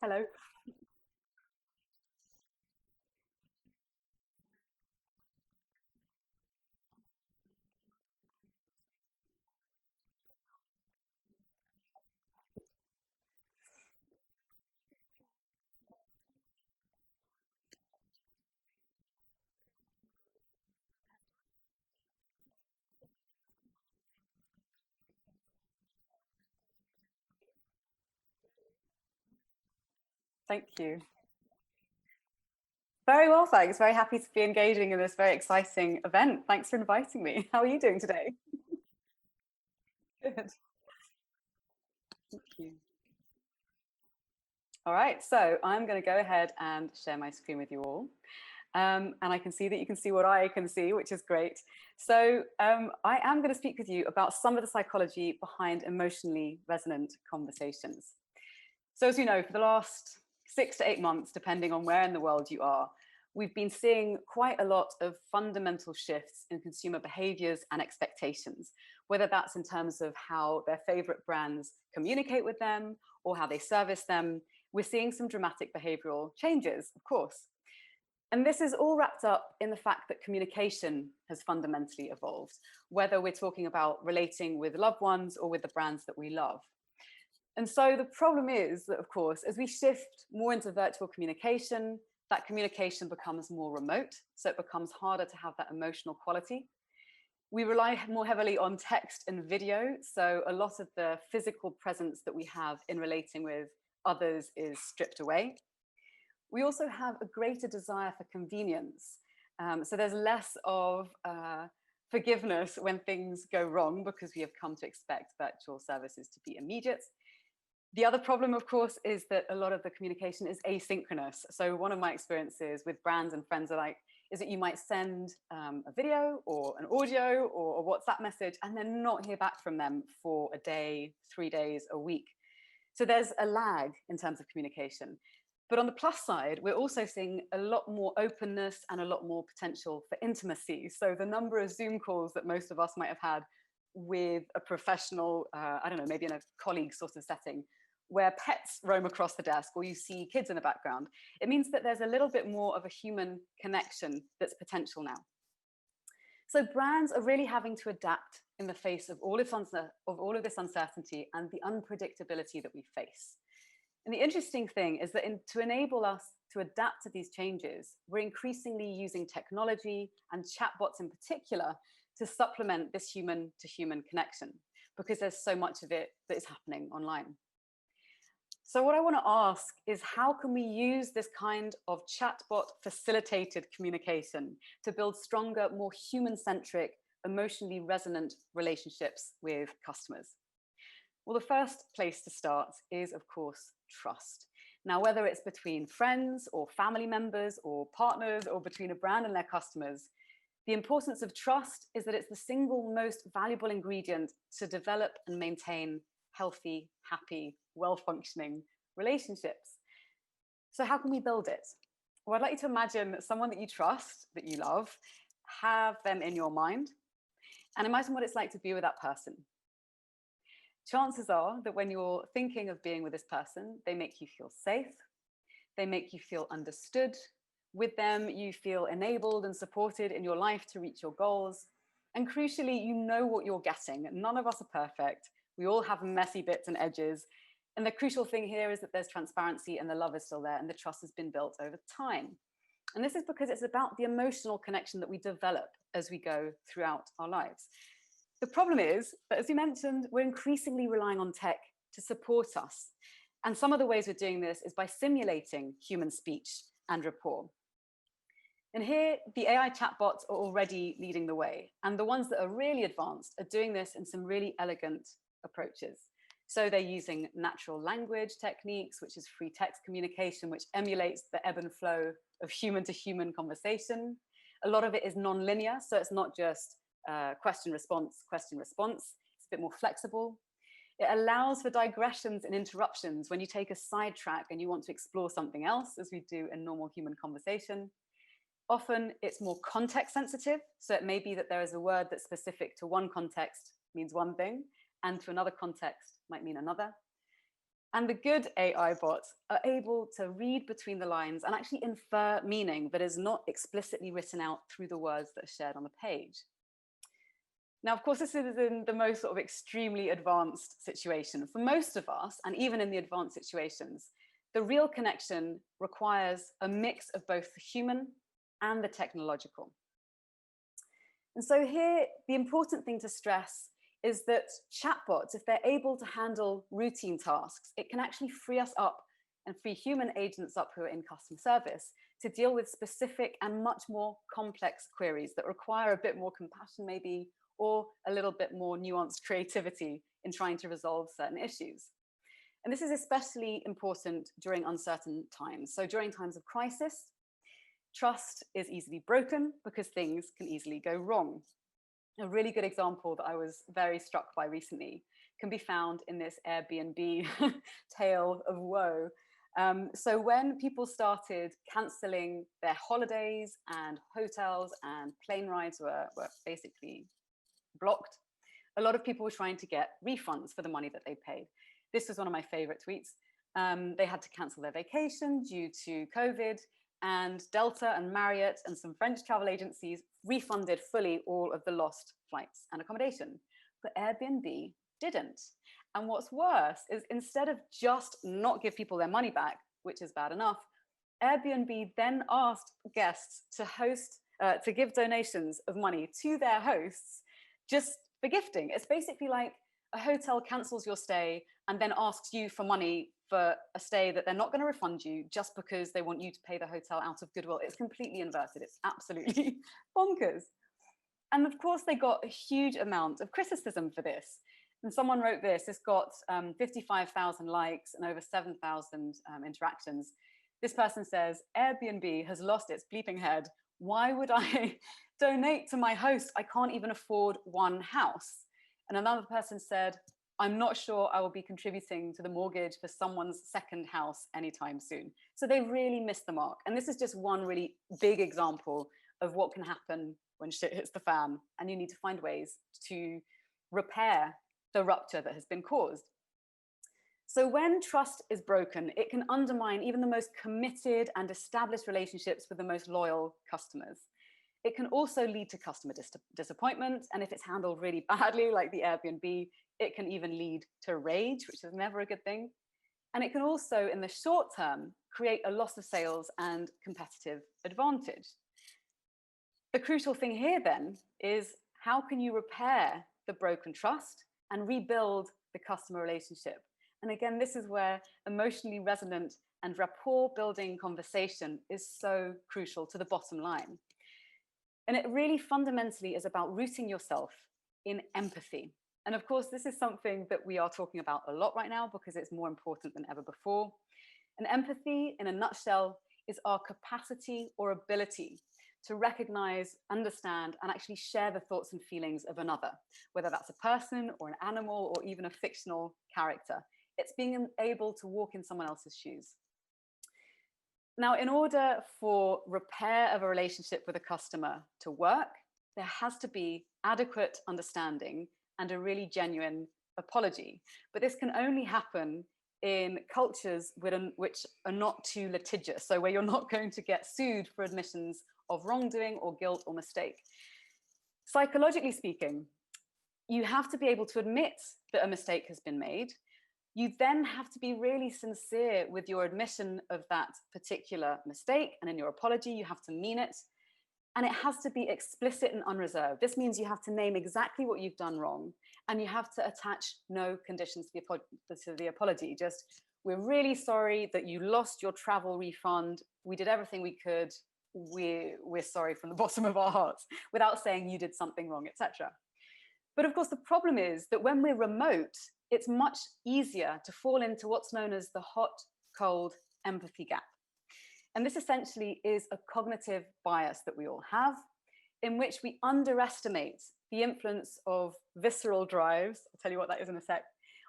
Hello. Thank you. Very well, thanks. Very happy to be engaging in this very exciting event. Thanks for inviting me. How are you doing today? Good. Thank you. All right, so I'm going to go ahead and share my screen with you all. And I can see that you can see what I can see, which is great. So I am going to speak with you about some of the psychology behind emotionally resonant conversations. So as you know, for the last 6 to 8 months, depending on where in the world you are, we've been seeing quite a lot of fundamental shifts in consumer behaviors and expectations, whether that's in terms of how their favorite brands communicate with them or how they service them. We're seeing some dramatic behavioral changes, of course. And this is all wrapped up in the fact that communication has fundamentally evolved, whether we're talking about relating with loved ones or with the brands that we love. And so the problem is that, of course, as we shift more into virtual communication, that communication becomes more remote. So it becomes harder to have that emotional quality. We rely more heavily on text and video. So a lot of the physical presence that we have in relating with others is stripped away. We also have a greater desire for convenience. So there's less of forgiveness when things go wrong because we have come to expect virtual services to be immediate. The other problem, of course, is that a lot of the communication is asynchronous. So one of my experiences with brands and friends alike is that you might send a video or an audio or a WhatsApp message and then not hear back from them for a day, 3 days, a week. So there's a lag in terms of communication. But on the plus side, we're also seeing a lot more openness and a lot more potential for intimacy. So the number of Zoom calls that most of us might have had with a professional, I don't know, maybe in a colleague sort of setting, where pets roam across the desk or you see kids in the background, it means that there's a little bit more of a human connection that's potential now. So brands are really having to adapt in the face of all of this uncertainty and the unpredictability that we face. And the interesting thing is that to enable us to adapt to these changes, we're increasingly using technology and chatbots in particular to supplement this human to human connection, because there's so much of it that is happening online. So what I want to ask is, how can we use this kind of chatbot facilitated communication to build stronger, more human-centric, emotionally resonant relationships with customers? Well, the first place to start is, of course, trust. Now, whether it's between friends or family members or partners or between a brand and their customers, the importance of trust is that it's the single most valuable ingredient to develop and maintain healthy, happy, well-functioning relationships. So how can we build it? Well, I'd like you to imagine someone that you trust, that you love, have them in your mind, and imagine what it's like to be with that person. Chances are that when you're thinking of being with this person, they make you feel safe, they make you feel understood. With them, you feel enabled and supported in your life to reach your goals. And crucially, you know what you're getting. None of us are perfect. We all have messy bits and edges. And the crucial thing here is that there's transparency and the love is still there and the trust has been built over time. And this is because it's about the emotional connection that we develop as we go throughout our lives. The problem is that, as you mentioned, we're increasingly relying on tech to support us. And some of the ways we're doing this is by simulating human speech and rapport. And here, the AI chatbots are already leading the way. And the ones that are really advanced are doing this in some really elegant approaches. So they're using natural language techniques, which is free text communication, which emulates the ebb and flow of human to human conversation. A lot of it is non-linear, so it's not just question, response, question, response. It's a bit more flexible. It allows for digressions and interruptions when you take a sidetrack and you want to explore something else, as we do in normal human conversation. Often it's more context sensitive. So it may be that there is a word that's specific to one context, means one thing, and to another context might mean another. And the good AI bots are able to read between the lines and actually infer meaning that is not explicitly written out through the words that are shared on the page. Now, of course, this is in the most sort of extremely advanced situation. For most of us, and even in the advanced situations, the real connection requires a mix of both the human and the technological. And so here, the important thing to stress is that chatbots, if they're able to handle routine tasks, it can actually free us up and free human agents up who are in customer service to deal with specific and much more complex queries that require a bit more compassion maybe, or a little bit more nuanced creativity in trying to resolve certain issues. And this is especially important during uncertain times. So during times of crisis, trust is easily broken because things can easily go wrong. A really good example that I was very struck by recently can be found in this Airbnb tale of woe. So when people started cancelling their holidays and hotels and plane rides were basically blocked, a lot of people were trying to get refunds for the money that they paid. This was one of my favorite tweets. They had to cancel their vacation due to COVID, and Delta and Marriott and some French travel agencies refunded fully all of the lost flights and accommodation. But Airbnb didn't. And what's worse is instead of just not give people their money back, which is bad enough, Airbnb then asked guests to give donations of money to their hosts just for gifting. It's basically like a hotel cancels your stay and then asks you for money for a stay that they're not going to refund you just because they want you to pay the hotel out of goodwill. It's completely inverted. It's absolutely bonkers. And of course, they got a huge amount of criticism for this. And someone wrote this. It's got 55,000 likes and over 7,000 interactions. This person says, Airbnb has lost its bleeping head. Why would I donate to my host? I can't even afford one house. And another person said, I'm not sure I will be contributing to the mortgage for someone's second house anytime soon. So they really missed the mark. And this is just one really big example of what can happen when shit hits the fan and you need to find ways to repair the rupture that has been caused. So when trust is broken, it can undermine even the most committed and established relationships with the most loyal customers. It can also lead to customer disappointment. And if it's handled really badly, like the Airbnb, it can even lead to rage, which is never a good thing. And it can also, in the short term, create a loss of sales and competitive advantage. The crucial thing here then is how can you repair the broken trust and rebuild the customer relationship? And again, this is where emotionally resonant and rapport building conversation is so crucial to the bottom line. And it really fundamentally is about rooting yourself in empathy. And of course, this is something that we are talking about a lot right now because it's more important than ever before. And empathy, in a nutshell, is our capacity or ability to recognize, understand, and actually share the thoughts and feelings of another, whether that's a person or an animal or even a fictional character. It's being able to walk in someone else's shoes. Now, in order for repair of a relationship with a customer to work, there has to be adequate understanding and a really genuine apology. But this can only happen in cultures which are not too litigious, so where you're not going to get sued for admissions of wrongdoing or guilt or mistake. Psychologically speaking, you have to be able to admit that a mistake has been made. You then have to be really sincere with your admission of that particular mistake, and in your apology, you have to mean it. And it has to be explicit and unreserved. This means you have to name exactly what you've done wrong, and you have to attach no conditions to the apology. Just, we're really sorry that you lost your travel refund. We did everything we could. We're sorry from the bottom of our hearts, without saying you did something wrong, etc. But of course, the problem is that when we're remote, it's much easier to fall into what's known as the hot-cold empathy gap. And this essentially is a cognitive bias that we all have, in which we underestimate the influence of visceral drives, I'll tell you what that is in a sec,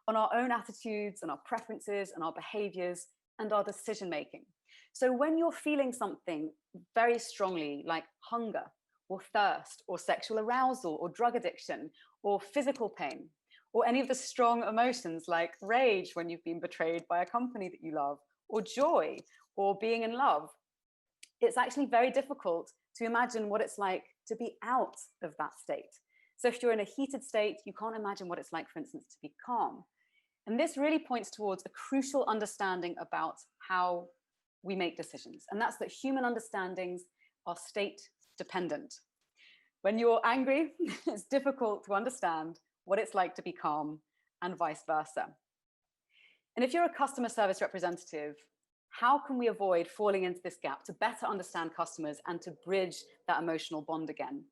on our own attitudes and our preferences and our behaviors and our decision-making. So when you're feeling something very strongly, like hunger or thirst or sexual arousal or drug addiction or physical pain, or any of the strong emotions like rage when you've been betrayed by a company that you love, or joy, or being in love. It's actually very difficult to imagine what it's like to be out of that state. So if you're in a heated state, you can't imagine what it's like, for instance, to be calm. And this really points towards a crucial understanding about how we make decisions. And that's that human understandings are state dependent. When you're angry, it's difficult to understand what it's like to be calm, and vice versa. And if you're a customer service representative, how can we avoid falling into this gap to better understand customers and to bridge that emotional bond again?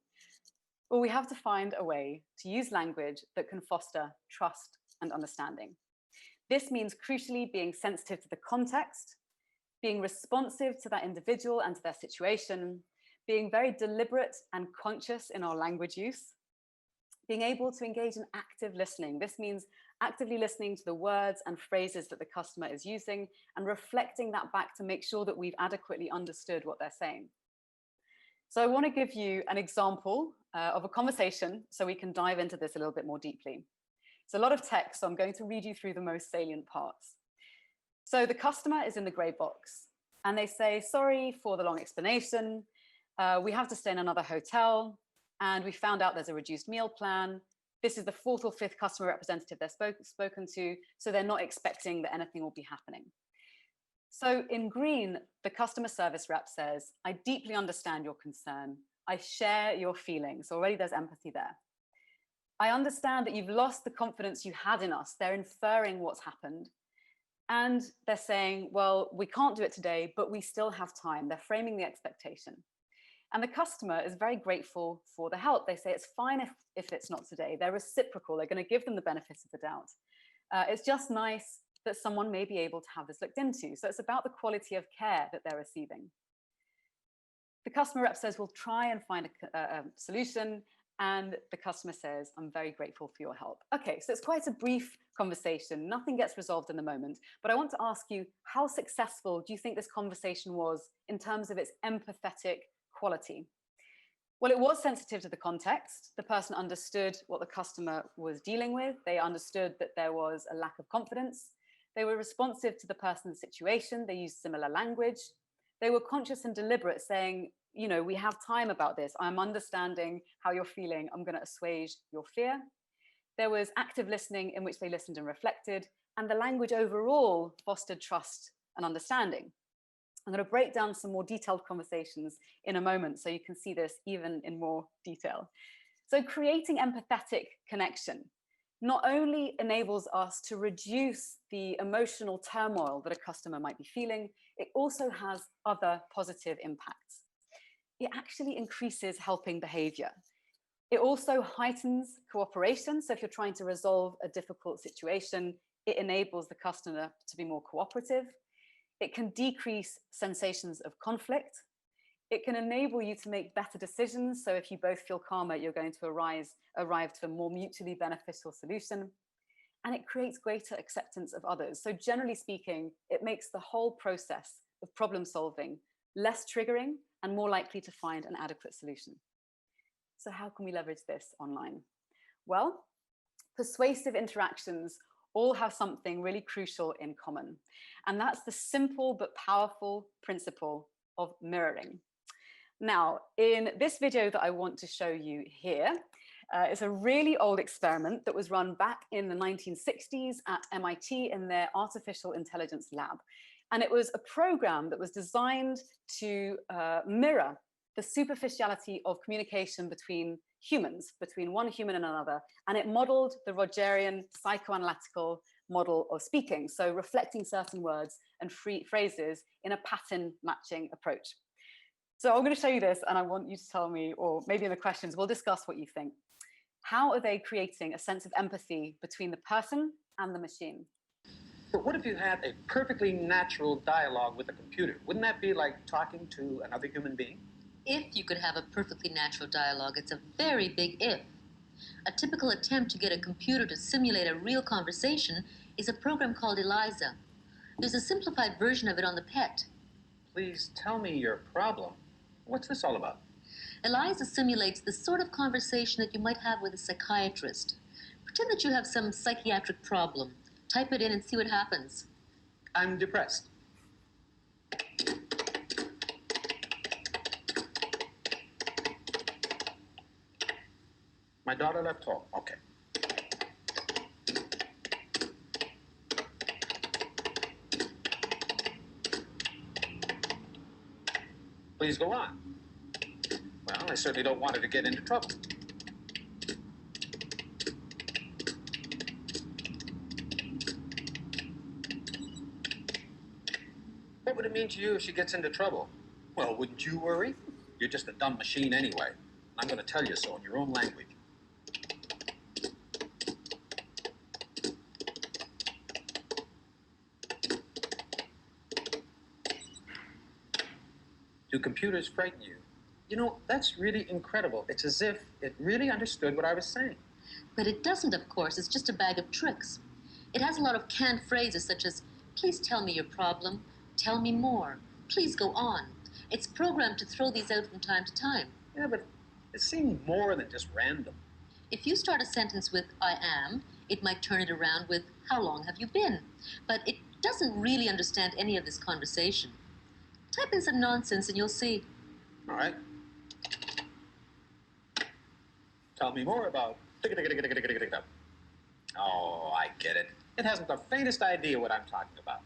Well, we have to find a way to use language that can foster trust and understanding. This means crucially being sensitive to the context, being responsive to that individual and to their situation, being very deliberate and conscious in our language use, being able to engage in active listening. This means actively listening to the words and phrases that the customer is using and reflecting that back to make sure that we've adequately understood what they're saying. So I want to give you an example of a conversation so we can dive into this a little bit more deeply. It's a lot of text, so I'm going to read you through the most salient parts. So the customer is in the grey box and they say, sorry for the long explanation. We have to stay in another hotel and we found out there's a reduced meal plan. This is the 4th or 5th customer representative they're spoken to, so they're not expecting that anything will be happening. So in green, the customer service rep says, I deeply understand your concern. I share your feelings. Already there's empathy there. I understand that you've lost the confidence you had in us. They're inferring what's happened. And they're saying, well, we can't do it today, but we still have time. They're framing the expectation. And the customer is very grateful for the help. They say it's fine if it's not today. They're reciprocal. They're going to give them the benefits of the doubt. It's just nice that someone may be able to have this looked into. So it's about the quality of care that they're receiving. The customer rep says, we'll try and find a solution. And the customer says, I'm very grateful for your help. Okay, so it's quite a brief conversation. Nothing gets resolved in the moment. But I want to ask you, how successful do you think this conversation was in terms of its empathetic quality? Well, it was sensitive to the context. The person understood what the customer was dealing with. They understood that there was a lack of confidence. They were responsive to the person's situation. They used similar language. They were conscious and deliberate, saying, you know, we have time about this. I'm understanding how you're feeling. I'm going to assuage your fear. There was active listening in which they listened and reflected. And the language overall fostered trust and understanding. I'm going to break down some more detailed conversations in a moment so you can see this even in more detail. So creating empathetic connection not only enables us to reduce the emotional turmoil that a customer might be feeling, it also has other positive impacts. It actually increases helping behavior. It also heightens cooperation. So if you're trying to resolve a difficult situation, it enables the customer to be more cooperative. It can decrease sensations of conflict. It can enable you to make better decisions. So if you both feel calmer, you're going to arrive to a more mutually beneficial solution. And it creates greater acceptance of others. So generally speaking, it makes the whole process of problem solving less triggering and more likely to find an adequate solution. So how can we leverage this online? Well, persuasive interactions all have something really crucial in common. And that's the simple but powerful principle of mirroring. Now, in this video that I want to show you here, it's a really old experiment that was run back in the 1960s at MIT in their artificial intelligence lab. And it was a program that was designed to mirror the superficiality of communication between humans, between one human and another. And it modeled the Rogerian psychoanalytical model of speaking. So reflecting certain words and phrases in a pattern matching approach. So I'm going to show you this and I want you to tell me, or maybe in the questions, we'll discuss what you think. How are they creating a sense of empathy between the person and the machine? But what if you had a perfectly natural dialogue with a computer? Wouldn't that be like talking to another human being? If you could have a perfectly natural dialogue, it's a very big if. A typical attempt to get a computer to simulate a real conversation is a program called ELIZA. There's a simplified version of it on the PET. Please tell me your problem. What's this all about? ELIZA simulates the sort of conversation that you might have with a psychiatrist. Pretend that you have some psychiatric problem. Type it in and see what happens. I'm depressed. My daughter left home. Okay. Please go on. Well, I certainly don't want her to get into trouble. What would it mean to you if she gets into trouble? Well, wouldn't you worry? You're just a dumb machine anyway. I'm going to tell you so in your own language. Do computers frighten you? You know, that's really incredible. It's as if it really understood what I was saying. But it doesn't, of course. It's just a bag of tricks. It has a lot of canned phrases such as, please tell me your problem, tell me more, please go on. It's programmed to throw these out from time to time. Yeah, but it seemed more than just random. If you start a sentence with, I am, it might turn it around with, how long have you been? But it doesn't really understand any of this conversation. Type in some nonsense and you'll see. All right. Tell me more about... Oh, I get it. It hasn't the faintest idea what I'm talking about.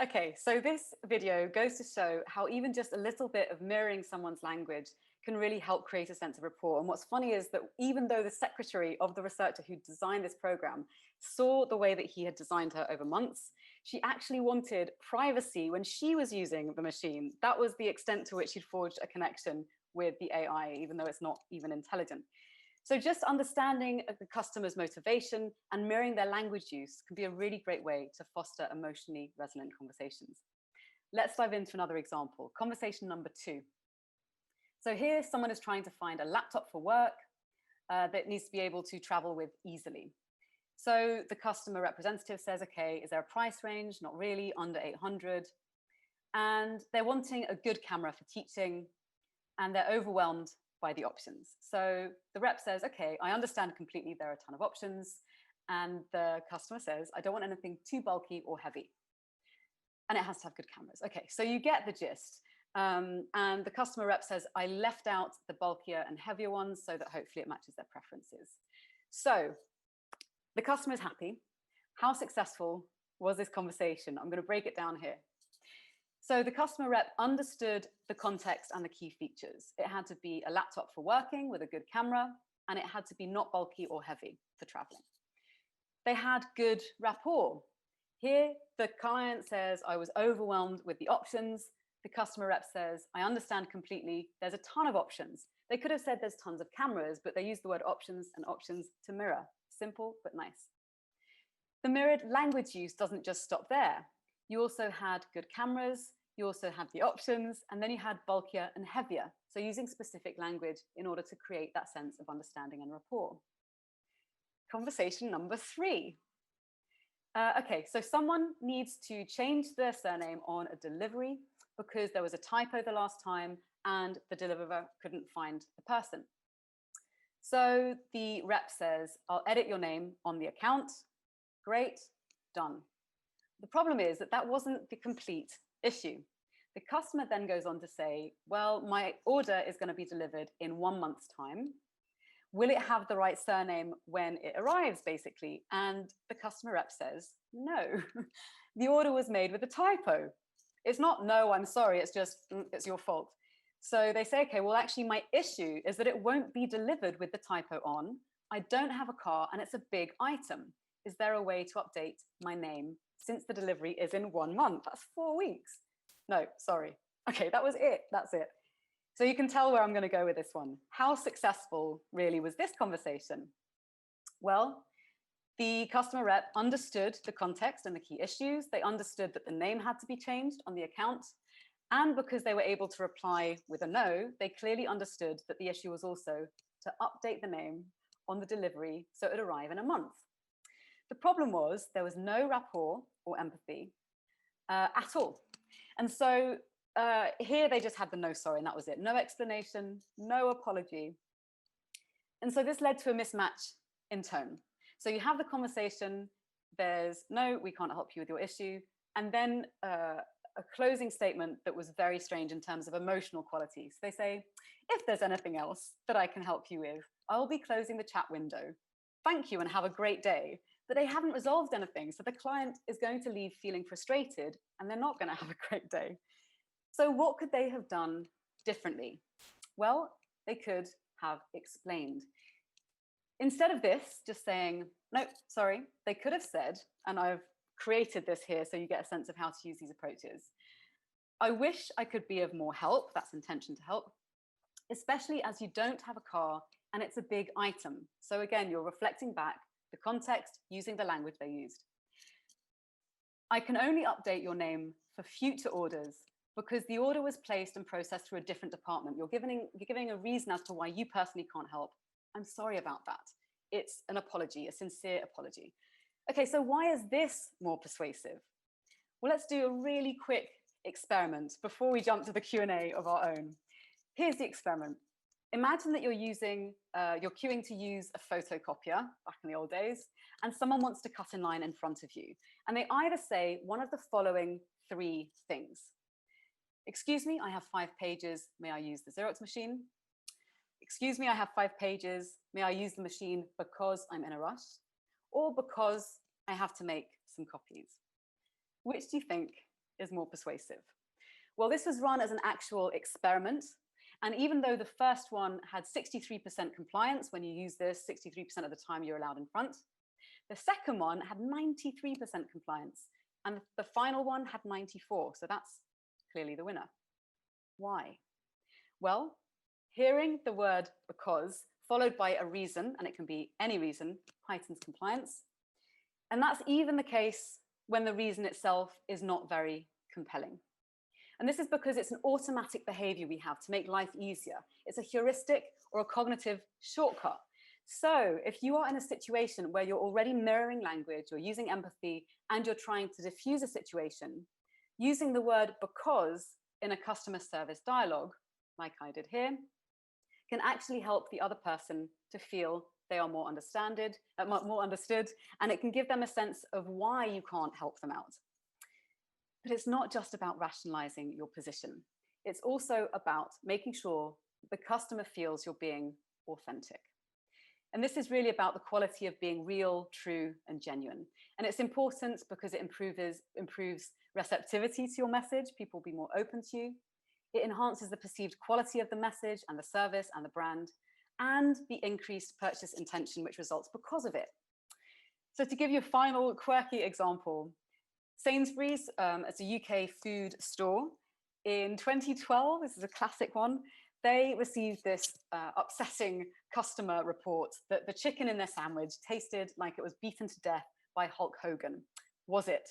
Okay, so this video goes to show how even just a little bit of mirroring someone's language can really help create a sense of rapport. And what's funny is that even though the secretary of the researcher who designed this program saw the way that he had designed her over months, she actually wanted privacy when she was using the machine. That was the extent to which she'd forged a connection with the AI, even though it's not even intelligent. So just understanding the customer's motivation and mirroring their language use can be a really great way to foster emotionally resonant conversations. Let's dive into another example, conversation number 2. So here someone is trying to find a laptop for work that needs to be able to travel with easily. So the customer representative says, okay, is there a price range? Not really, under 800. And they're wanting a good camera for teaching, and they're overwhelmed by the options. So the rep says, okay, I understand completely there are a ton of options. And the customer says, I don't want anything too bulky or heavy. And it has to have good cameras. Okay, so you get the gist. And the customer rep says, I left out the bulkier and heavier ones so that hopefully it matches their preferences. So the customer is happy. How successful was this conversation? I'm going to break it down here. So the customer rep understood the context and the key features. It had to be a laptop for working with a good camera, and it had to be not bulky or heavy for traveling. They had good rapport. Here, the client says, I was overwhelmed with the options. The customer rep says, I understand completely. There's a ton of options. They could have said there's tons of cameras, but they used the word options and options to mirror. Simple, but nice. The mirrored language use doesn't just stop there. You also had good cameras, you also had the options, and then you had bulkier and heavier. So using specific language in order to create that sense of understanding and rapport. Conversation number 3. Okay, so someone needs to change their surname on a delivery because there was a typo the last time and the deliverer couldn't find the person. So the rep says, I'll edit your name on the account. Great, done. The problem is that that wasn't the complete issue. The customer then goes on to say, well, my order is going to be delivered in 1 month's time. Will it have the right surname when it arrives, basically? And the customer rep says, no. The order was made with a typo. It's not, no, I'm sorry, it's just, it's your fault. So they say, okay, well, actually, my issue is that it won't be delivered with the typo on. I don't have a car, and it's a big item. Is there a way to update my name since the delivery is in 1 month? That's 4 weeks. No, sorry. Okay, that was it. That's it. So you can tell where I'm going to go with this one. How successful really was this conversation? Well, the customer rep understood the context and the key issues. They understood that the name had to be changed on the account. And because they were able to reply with a no, they clearly understood that the issue was also to update the name on the delivery so it would arrive in a month. The problem was there was no rapport or empathy at all. And so here they just had the no sorry, and that was it. No explanation, no apology. And so this led to a mismatch in tone. So you have the conversation, there's no, we can't help you with your issue, and then a closing statement that was very strange in terms of emotional qualities. They say, if there's anything else that I can help you with, I'll be closing the chat window. Thank you and have a great day. But they haven't resolved anything, so the client is going to leave feeling frustrated and they're not going to have a great day. So what could they have done differently? Well, they could have explained. Instead of this, just saying, no, sorry, they could have said, and I've created this here so you get a sense of how to use these approaches. I wish I could be of more help, that's intention to help, especially as you don't have a car and it's a big item. So again, you're reflecting back the context using the language they used. I can only update your name for future orders because the order was placed and processed through a different department. You're giving a reason as to why you personally can't help. I'm sorry about that. It's an apology, a sincere apology. Okay, so why is this more persuasive? Well, let's do a really quick experiment before we jump to the Q&A of our own. Here's the experiment. Imagine that you're queuing to use a photocopier back in the old days, and someone wants to cut in line in front of you. And they either say one of the following three things. Excuse me, I have 5 pages. May I use the Xerox machine? Excuse me, I have 5 pages. May I use the machine because I'm in a rush? Or because I have to make some copies? Which do you think is more persuasive? Well, this was run as an actual experiment. And even though the first one had 63% compliance, when you use this, 63% of the time you're allowed in front, the second one had 93% compliance. And the final one had 94. So that's clearly the winner. Why? Well, hearing the word because followed by a reason, and it can be any reason, heightens compliance. And that's even the case when the reason itself is not very compelling. And this is because it's an automatic behavior we have to make life easier. It's a heuristic or a cognitive shortcut. So if you are in a situation where you're already mirroring language, you're using empathy, and you're trying to diffuse a situation, using the word because in a customer service dialogue, like I did here, can actually help the other person to feel they are more understood, and it can give them a sense of why you can't help them out. But it's not just about rationalizing your position. It's also about making sure the customer feels you're being authentic. And this is really about the quality of being real, true, and genuine. And it's important because it improves receptivity to your message. People will be more open to you. It enhances the perceived quality of the message and the service and the brand, and the increased purchase intention which results because of it. So to give you a final quirky example, Sainsbury's, it's a UK food store. In 2012, this is a classic one, they received this upsetting customer report that the chicken in their sandwich tasted like it was beaten to death by Hulk Hogan. Was it?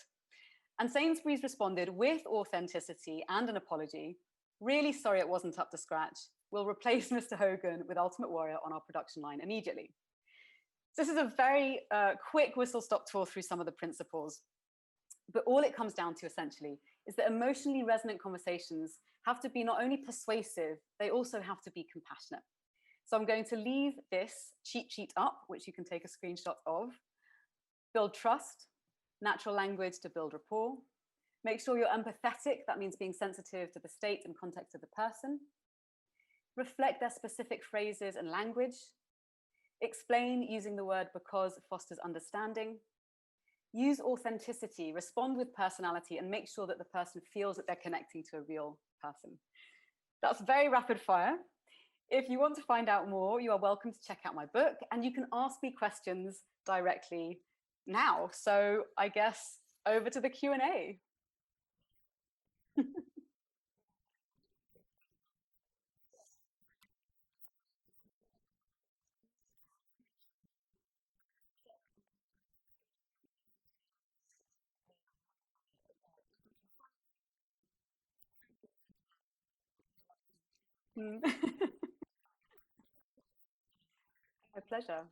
And Sainsbury's responded with authenticity and an apology. Really sorry it wasn't up to scratch. We'll replace Mr. Hogan with Ultimate Warrior on our production line immediately. So this is a very quick whistle-stop tour through some of the principles. But all it comes down to essentially is that emotionally resonant conversations have to be not only persuasive, they also have to be compassionate. So I'm going to leave this cheat sheet up, which you can take a screenshot of. Build trust, natural language to build rapport. Make sure you're empathetic, that means being sensitive to the state and context of the person. Reflect their specific phrases and language. Explain using the word because fosters understanding. Use authenticity, respond with personality, and make sure that the person feels that they're connecting to a real person. That's very rapid fire. If you want to find out more, you are welcome to check out my book, and you can ask me questions directly now. So I guess over to the Q&A. My pleasure.